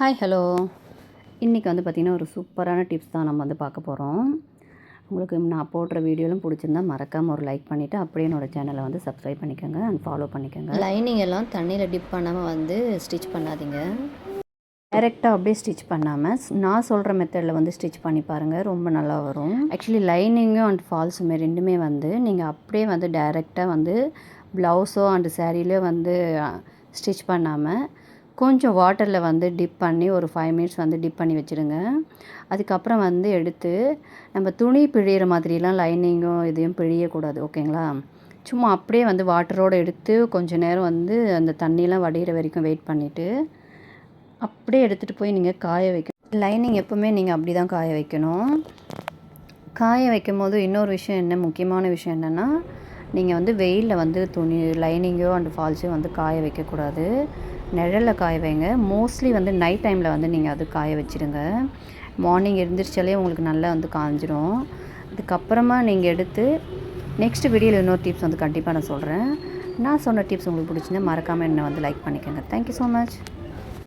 Hi hello. இன்றைக்கி வந்து பார்த்திங்கன்னா ஒரு சூப்பரான டிப்ஸ் தான் நம்ம வந்து பார்க்க போகிறோம். உங்களுக்கு நான் போடுற வீடியோலாம் பிடிச்சிருந்தா மறக்காமல் ஒரு லைக் பண்ணிவிட்டு அப்படியே என்னோடய சேனலை வந்து சப்ஸ்கிரைப் பண்ணிக்கோங்க அண்ட் ஃபாலோ பண்ணிக்கோங்க. லைனிங் எல்லாம் தண்ணியில் டிப் பண்ணாமல் வந்து ஸ்டிச் பண்ணாதீங்க. டைரெக்டாக அப்படியே ஸ்டிச் பண்ணாமல் நான் சொல்கிற மெத்தடில் வந்து ஸ்டிச் பண்ணி பாருங்கள், ரொம்ப நல்லா வரும். ஆக்சுவலி லைனிங்கும் அண்ட் ஃபால்ஸுமே ரெண்டுமே வந்து நீங்கள் அப்படியே வந்து டைரெக்டாக வந்து ப்ளவுஸோ அண்ட் சாரீலையோ வந்து ஸ்டிச் பண்ணாமல் கொஞ்சம் வாட்டரில் வந்து டிப் பண்ணி ஒரு 5 மினிட்ஸ் வந்து டிப் பண்ணி வச்சுருங்க. அதுக்கப்புறம் வந்து எடுத்து நம்ம துணி பிழிகிற மாதிரிலாம் லைனிங்கும் இதையும் பிழியக்கூடாது, ஓகேங்களா? சும்மா அப்படியே வந்து வாட்டரோடு எடுத்து கொஞ்சம் நேரம் வந்து அந்த தண்ணியெலாம் வடிகிற வரைக்கும் வெயிட் பண்ணிவிட்டு அப்படியே எடுத்துகிட்டு போய் நீங்கள் காய வைக்கணும். லைனிங் எப்போவுமே நீங்கள் அப்படி தான் காய வைக்கணும். காய வைக்கும் போது இன்னொரு விஷயம் என்ன, முக்கியமான விஷயம் என்னென்னா, நீங்கள் வந்து வெயிலில் வந்து துணி லைனிங்கோ அண்ட் ஃபால்ஸோ வந்து காய வைக்கக்கூடாது. நிழலில் காய வைங்க. மோஸ்ட்லி வந்து நைட் டைமில் வந்து நீங்கள் அது காய வச்சுருங்க. மார்னிங் எழுந்திரிச்சாலே உங்களுக்கு நல்லா வந்து காஞ்சிரும். அதுக்கப்புறமா நீங்கள் எடுத்து நெக்ஸ்ட் வீடியோவில் இன்னொரு டிப்ஸ் வந்து கண்டிப்பாக நான் சொல்கிறேன். நான் சொன்ன டிப்ஸ் உங்களுக்கு பிடிச்சிருந்தா மறக்காமல் என்னை வந்து லைக் பண்ணிக்கோங்க. Thank you so much.